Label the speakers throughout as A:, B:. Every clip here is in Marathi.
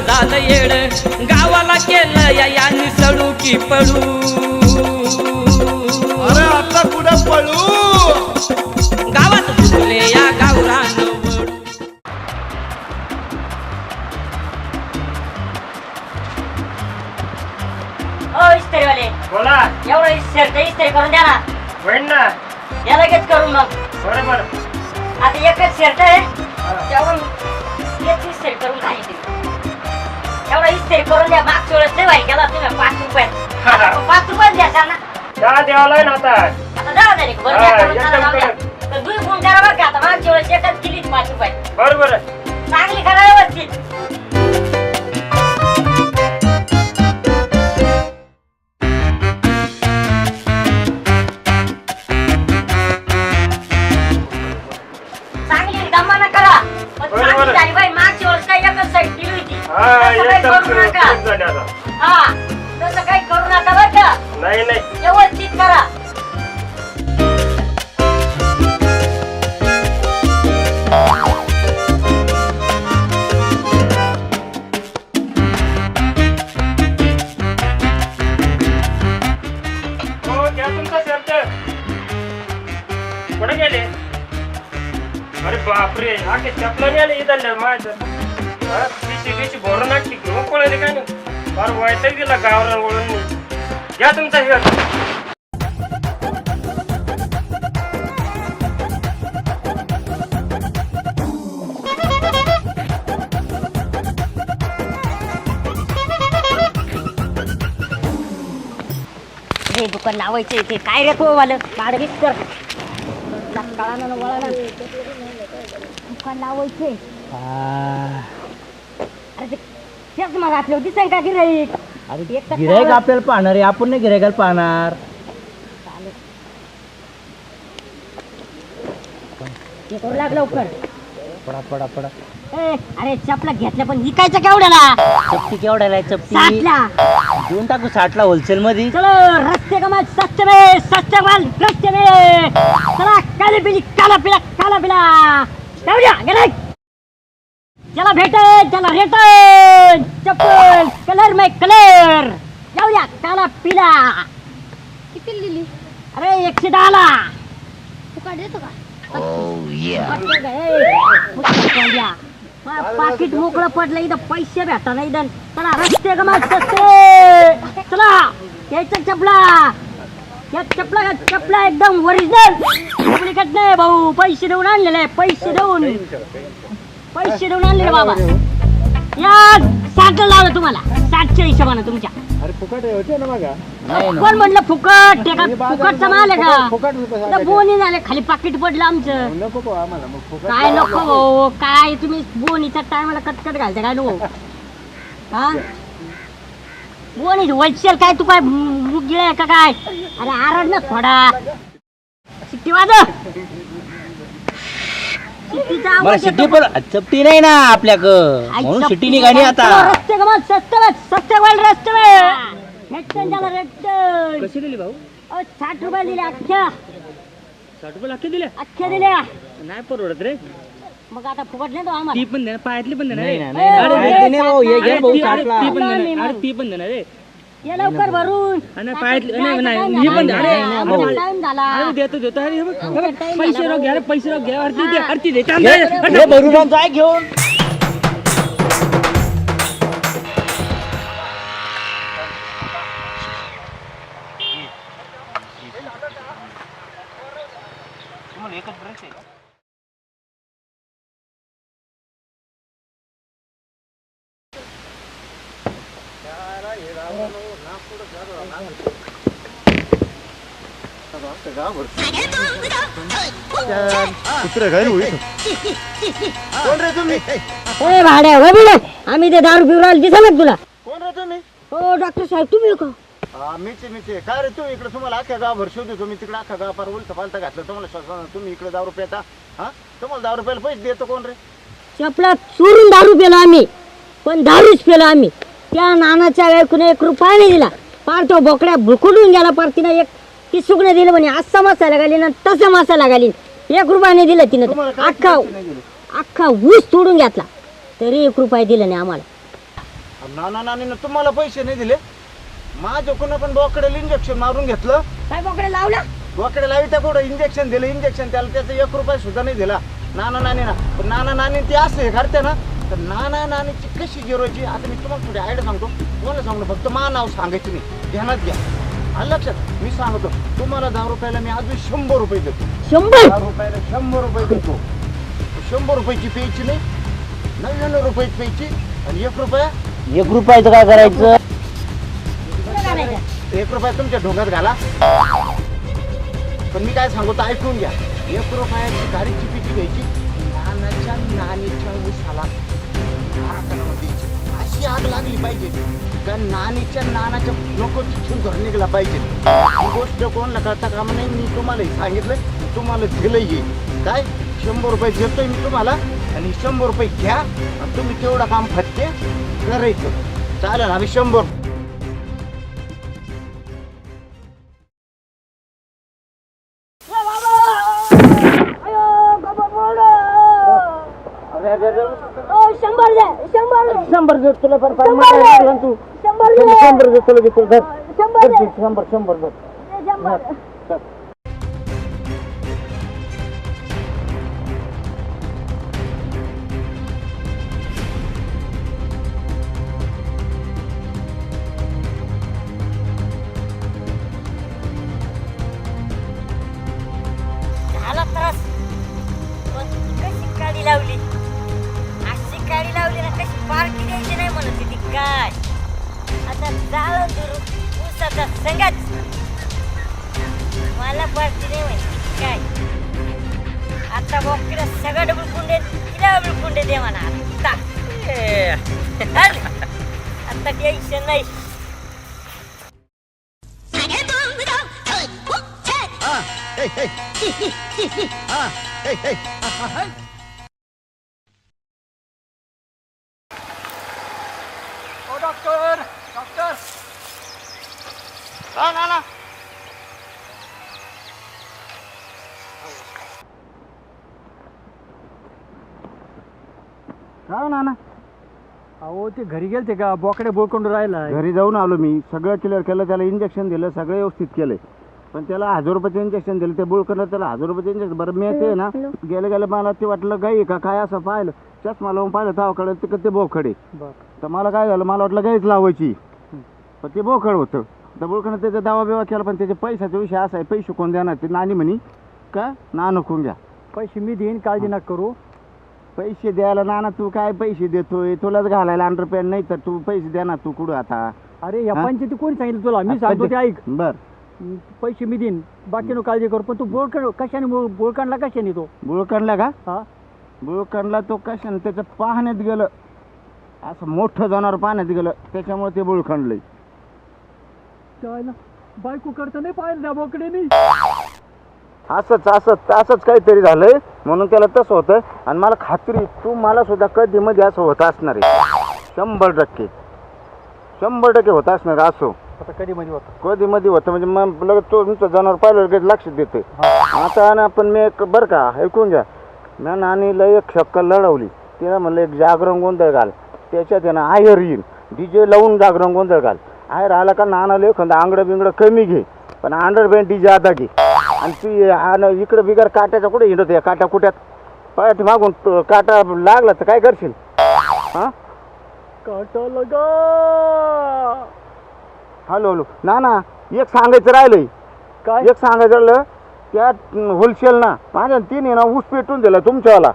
A: झालं येड गावाला केलं या निसळू की पळू
B: अरे आता कुठं पळू
A: गावात बुडले या गावरान
C: इस्त्रीवाले
D: बोला
C: एवढं शर्ट इस्त्री करून द्या ना.
D: होईल ना
C: या लगेच करून मग.
D: बरोबर
C: आता एकच शर्ट आहे तेवढं एक इस्त्री करून खायची. एवढं इस्त्री करून द्या. मागच्या वेळेस नाही भाई केला तुम्ही 5 रुपयात. आता 5 रुपयात द्यायचा ना.
D: चहा द्यावाला ना आता
C: आता जाऊ दे रे. बरं द्या करून चला जाऊ द्या. तर दुई फोन करा बरं का. आता मागच्या वेळेस एकच केली 5 रुपयात.
D: बरोबर
C: चांगली करा व्यवस्थित. तसं काही करू नका बरं का.
D: नाही नाही
C: व्यवस्थित करा.
D: हो घ्या तुमचा शर्ट कुठे गेले अरे बापरे आखे चपला गेले इथं माझं पिशी भरून नाटली घेऊन पळले काय नाही फार वाईट दिला गावरा वळून घ्या तुमचा शर्ट
C: हे दुकान लावायचे ते काय रे तो वालं माडवीच कर कळाना वळाना दुकान लावायचे. अरे तेच मग आपल्या दिसाय का गिराईक.
E: गिराईक आपल्याला पाहणार आहे आपण नाही गिराईकाला पाहणार.
C: हे करू लाग लवकर.
E: पडा पडा पडा
C: अरे चपला घेतल्या पण विकायच्या केवढ्याला.
E: चपटी केवढ्याला आहे चपटी
C: 60ला
E: देऊन टाकू 60ला होलसेल मध्ये.
C: चलो रस्ते का माल सस्ते में सस्ते माल रस्ते में. चला काला पिला जाऊया गिराईक. चला भेटेल चला रेटल चप्पल कलर में कलर जाऊया काला पिला.
F: किती दिली
C: अरे 110ला.
F: फुकाट देतो का
C: पाकिट मोकळं पडलं इथं पैसे भेटा नाही इथं. चला रस्ते गमात सस्ते. चला यायचं चपला या चपला एकदम ओरिजिनल डुप्लिकेट नाही भाऊ. पैसे देऊन आणलेले पैसे देऊन आणलेले बाबा. या 60 लावलं तुम्हाला 60च्या हिशोबानं तुमच्या.
B: अरे फुकट होते ना बघा.
C: कोण म्हणलं फुकट. ते का फुकटचा माल आहे का. बोनी झाले खाली पाकिट पडलं आमचं.
B: नको आम्हाला मग फुकट
C: काय नको भाऊ. काय तुम्ही बोनीच्या टायमाला कटकट घालता काय नको. हा बोनी होलसेल काय तू काय गिळ का काय. अरे आरड ना थोडा शिट्टी वाजव.
E: मला शिट्टी पण चपटी नाही ना आपल्याकडं म्हणून शिट्टी निघाली आता.
C: रस्ते गमत सस्ते वाल रस्ते भेटतं त्याला रेट.
E: कशी दिली भाऊ
C: 60 रुपये दिले अख्ख्या.
E: 60 रुपये अख्खे दिले
C: अख्ख्या दिल्या.
E: नाही परवडत रे.
C: मग आता फुकट नाही तो आम्हाला.
E: ती पण देणार पायातली पण देणार
C: ती
E: पण देणार रे.
C: ये लवकर भरून.
E: देतो पैसे रोग घ्या पैसे रोग घ्या. आरती दे जाय घेऊन.
B: कुत्रे काय होईल. कोण रे तुम्ही.
C: भाड्या आम्ही ते दारू पिऊ राहिलो दिसलं तुला.
B: कोण रे तुम्ही.
C: हो डॉक्टर साहेब तुम्ही का.
B: मीचे काय रे तू इकडे तुम्हाला अख्ख्या गावभर शोधू. तुम्ही तिकडे अख्खा गाव पार उलट पालता घातलं तुम्हाला. तुम्ही इकडे दारू पेता. हा तुम्हाला दारू प्यायला पैसे देतो कोण रे.
C: चपला चोरून दारू पेलो आम्ही पण दारूच पेलो आम्ही. त्या नानाच्या वेळेला 1 रुपया नाही दिला. पार तो बोकड्या भुकुडून गेला. पार तिनं 1 ती सुगणे दिलं म्हणे. असा मसाला घालीन तसा मसाला घालीन. 1 रुपया नाही दिला तिनं. अख्खा ऊस तोडून घेतला तरी 1 रुपया दिला नाही आम्हाला.
B: नानीनं तुम्हाला पैसे नाही दिले. माझ्याकडून पण बोकड्याला इंजेक्शन मारून घेतलं.
C: काय बोकडे लावला
B: बोकडे लाविता कुठं इंजेक्शन दिलं इंजेक्शन त्याला त्याचा 1 रुपया सुद्धा नाही दिला नानीना. पण नानी ती असते करते ना तर नानीची कशी जिरोची. आता मी तुम्हाला थोडी आयडिया सांगतो. तुम्हाला सांगतो फक्त नाव सांगायचं नाही ध्यानात घ्या. आणि लक्षात मी सांगतो तुम्हाला 10 रुपयाला मी अजून 100 रुपये देतो.
C: 100
B: रुपयाला 100 रुपये देतो. 100 रुपयाची प्यायची नाही 99 रुपयाची प्यायची. आणि 1 रुपया
C: 1 रुपयाचं काय करायचं
B: 1 रुपया तुमच्या ढोंगात घाला. पण मी काय सांगतो ऐकून घ्या. 1 रुपयाची गाडीची पिची घ्यायची नानीच्या उसाला अशी आग लागली पाहिजे का नानाच्या डोकं चिठून घर निघला पाहिजे. ही गोष्ट कोणाला कळता कामा नाही. मी तुम्हाला सांगितलं तुम्हाला दिलंही काय 100 रुपये देतोय मी तुम्हाला आणि 100 रुपये घ्या आणि तुम्ही तेवढं काम फटके करायचं. चालेल आम्ही 100
C: 100 दे तुला पण तू
B: 100 देतो लगेच तुला. 100
C: झाला त्रास पण कशी काडी लावली अशी काडी लावली ना कशी पार्टी द्यायची नाही म्हणत ती काय. आता जाळं दुरू उसाचा संगत मला पार्टी नाही माहिती काय. आता बोकडे सगळं बिलकुंडे तिला बिलकुंडे दे म्हणा आता टेन्शन नाही.
B: डॉक्टर ना काय नाना
E: अहो ते घरी गेलते का बोकडे बोलकोंड राहिला
B: घरी जाऊन आलो मी. सगळं क्लिअर केलं त्याला इंजेक्शन दिलं सगळं व्यवस्थित केलंय. पण त्याला 1000 रुपयाचं इंजेक्शन दिलं ते बुळकरला त्याला 1000 रुपयाचं इंजेक्शन. बरं मी ते ना गेलं मला ते वाटलं गाई का काय असं पाहिलं चष्मा लावून पाहिलं तेव्हा कळलं ते बोखडे. तर मला काय झालं मला वाटलं गाईच लावायची पण ते बोखड होतं. तर बोळकडं त्याचा दावा बिवा केला पण त्याचे पैशाचा विषय असा आहे. पैसे कोण देणार ते नानी म्हणी का नानं कोण घ्या
E: पैसे मी देईन काळजी नका करू.
B: पैसे द्यायला नाना तू काय पैसे देतोय तुलाच घालायला अंडरपॅन्ट नाही तर तू पैसे द्या ना तू कुठं आता.
E: अरे या पंचायती कोणी सांगितलं तुला मी सांगतो ते ऐक.
B: बर
E: पैसे मी देईन बाकी काळजी करू. पण तू कशाने बोळकांडला कशाने तो
B: बुळकणला का
E: हा
B: बुळकणला तो कशाने त्याचं पाहण्यात गेलं असं मोठं जनावर पाहण्यात गेलं त्याच्यामुळे ते बुळखंडलंय.
E: बायको करता नाही पाहिलं त्या बोकड्याने.
B: असंच काहीतरी झालंय म्हणून त्याला तसं होतं. आणि मला खात्री तू मला सुद्धा कधी मध्ये असं होत असणार आहे 100% होत असणार असं.
E: आता कधी मध्ये होतं
B: कधी मध्ये होतं म्हणजे मग लगेच तो तुमचं जनावर पाहिलं लगेच लक्ष देते. आता ना पण मी एक बरं का ऐकून घ्या मी नानीला एक शक्कल लढवली. तिला म्हणलं एक जागरण गोंधळ घाल त्याच्यात आहे ना आयर येईल डीजे लावून जागरण गोंधळ घाल. आयर आला का नानाला एखादं आंगडं बिंगडं कमी घे पण अंडरबँड डीजे आता घे. आणि ती इकडं बिगर काट्याच्या कुठे हिंडत या काट्या कुट्यात पाठी मागून काटा लागला तर काय करशील. हा
E: काटा लगा.
B: हॅलो ना एक सांगायचं राहिलंय
E: काय
B: एक सांगायचं राहिलं त्या होलसेल ना माझ्या 3 आहे ना ऊस पेटून दिला तुमच्यावाला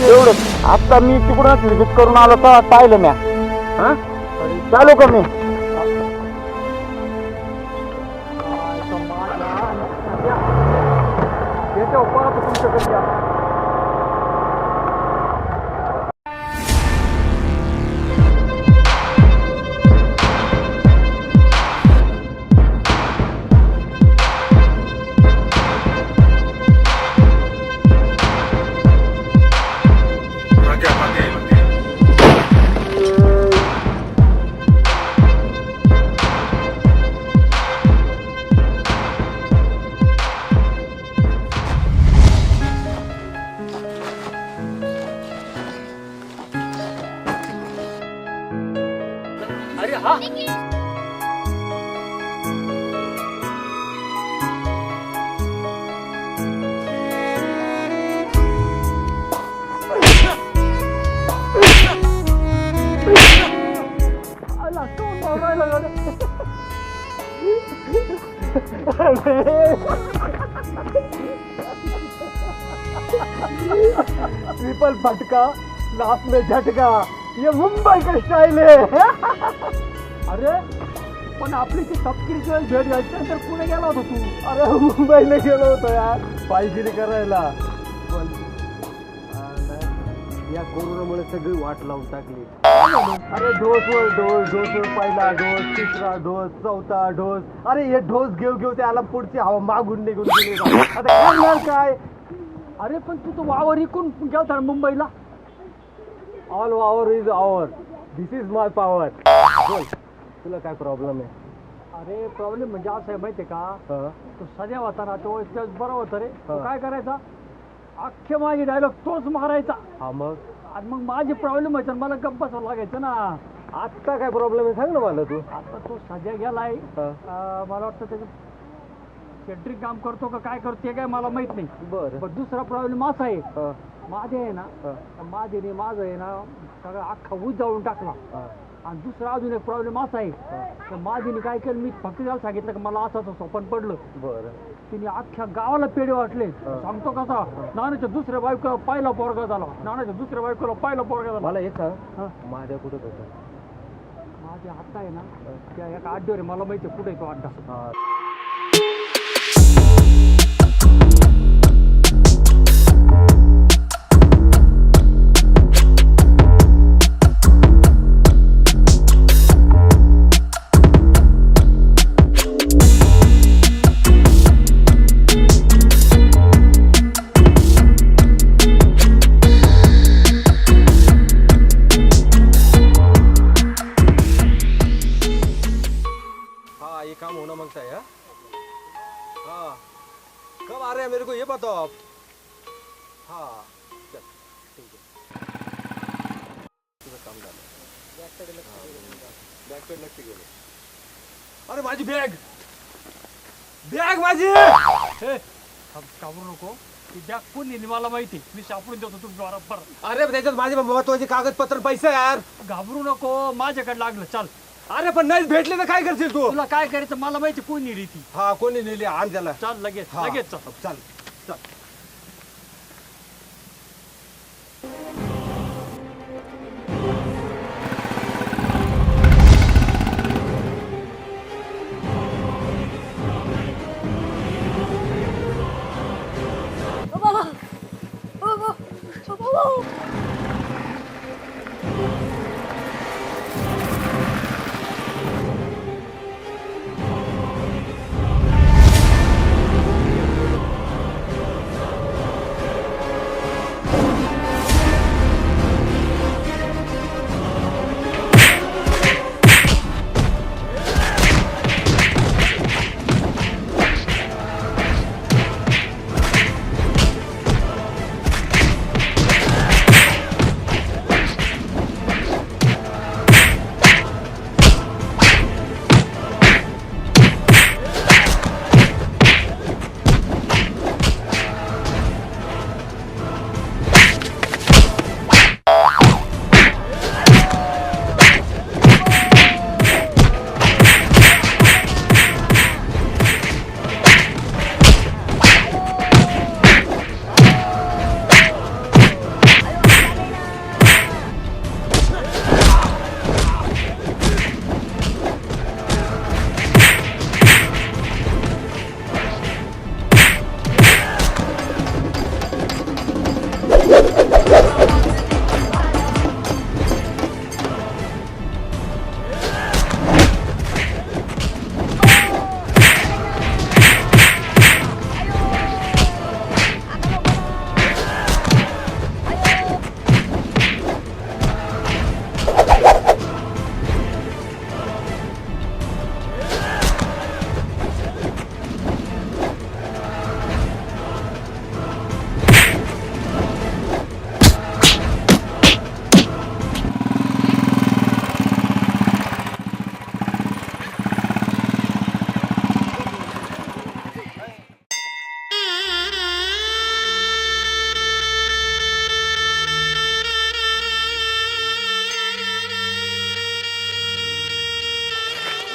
B: एवढं. आता मी तिकडूनच व्हिजिट करून आलो तर पाहिलं म्या. हा चालू का मी
E: येतो पाहतो तुमच्याकडे. अरे हा
B: ट्रिपल फटका लास्ट में झटका ये मुंबई का स्टाईल आहे.
E: अरे पण आपली ती तपकिरीची वेळ भेट घ्यायची तर पुणे गेला होता तू.
B: अरे मुंबईला गेलो होतो यार पायगिरी करायला. पण या कोरोनामुळे सगळी वाट लावून टाकली. अरे डोसवर डोस पहिला डोस तिसरा डोस चौथा डोस. अरे हे डोस घेऊ त्याला पुढची हवा मागून निघून गेली. आता करणार काय.
E: अरे पण तू तो वावर इकून गेलता मुंबईला.
B: All power is our. This is my power. बोल तुला काय प्रॉब्लेम आहे.
E: अरे प्रॉब्लेम म्हणजे असं आहे माहितीये का तो सध्या होता ना तो बरं होतं रे. तो काय करायचा अख्खे माझे डायलॉग तोच मारायचा.
B: हा मग
E: आणि मग माझे प्रॉब्लेम व्हायचा मला गप्प बसावं लागायचं ना.
B: आत्ता काय प्रॉब्लेम आहे सांग ना मला तू.
E: आता तो सध्या गेलाय मला वाटतं त्याचं सेंट्रिक काम करतो का काय करतो ते काय मला माहित नाही.
B: बरं
E: पण दुसरा प्रॉब्लेम असा आहे माझे आहे ना माझे माझं आहे ना सगळं अख्खा ऊस जाळून टाकला. आणि दुसरा अजून एक प्रॉब्लेम असा आहे तर माझीने काय केलं मी फक्त त्याला सांगितलं की मला असं स्वप्न पडलं.
B: बरं
E: तिने अख्ख्या गावाला पेढे वाटले. सांगतो कसा नानाच्या दुसऱ्या बायकोला पहिला पोरगा झाला. नानाच्या दुसऱ्या बायकोला पहिला पोरगा झाला.
B: मला एक सांग माझ्या कुठं होतं.
E: माझ्या हात आहे ना त्या एका अड्ड्यावर आहे. मला माहिती आहे कुठे तो अड्डा.
G: ये काम होना मांगता है. हाँ कब आ रहे हैं मेरे को ये बताओ आप. हाँ चल ठीक है तुझं काम झालं. बॅग पेड नक्की गेलो. अरे माझी बॅग माझी.
E: काबरू नको ती बॅग कोण नेली मला माहिती. मी सापडून देतो तू बरोबर.
G: अरे त्याच्यात माझे महत्वाचे कागदपत्र पैसे यार.
E: घाबरू नको माझ्याकडे लागलं. चल
G: अरे पण नाही भेटले तर काय करशील तू.
E: तुला काय करायचं मला माहिती कोण नेली ती.
G: हा कोणी नेली आण त्याला.
E: चल लगेच
G: हा.
E: लगेच चल.
G: चल चल.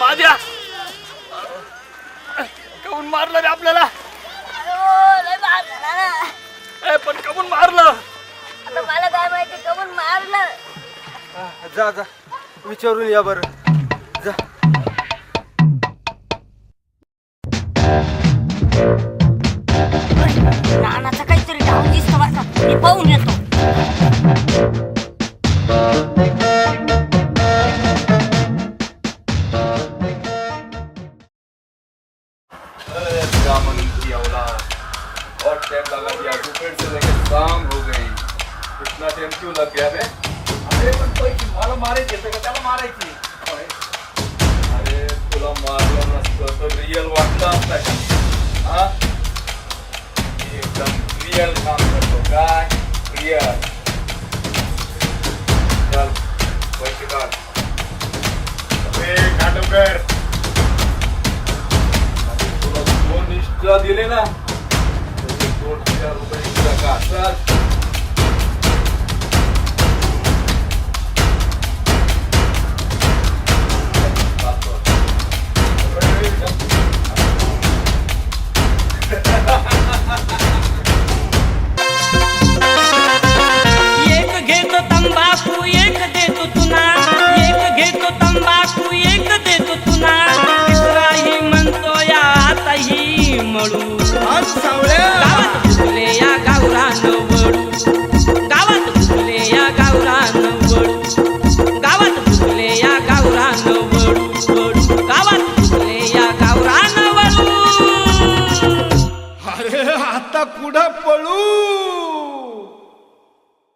E: माझ्या कमून मारलं रे आपल्याला पण कमून मारलं
C: आता मला काय माहिती कमून मारलं.
G: जा जा विचारून या बरं जा.
C: नानाचं काहीतरी डाऊन दिसतं बरं का, मी पाहून येतो.
H: बहुत टाइम लगा दिया दोपहर से लेकर शाम हो गई इतना टाइम क्यों लग गया बे अरे पण पैसे मला मारायचे का त्याला मारायची अरे तुला मारलं नसतं तर रिअल वाटलं असतं हा एकदम रिअल काम करतो काय रिअल चल पैसे काढ अरे काटकर तुला 2 निष्ठा दिले ना 2,000 रुपये का चल
A: एक घेतो तंबाखू एक देतो तुना एक घेतो तंबाखू एक देतो तुना तिसराही म्हणतो या आताही मळू गावात घुसले या गावरान वळू गावात घुसले या गावरान वळू गावात घुसले या गावरान वळू वळू गावात घुसले या गावरान वळू
H: अरे आता कुठं पळू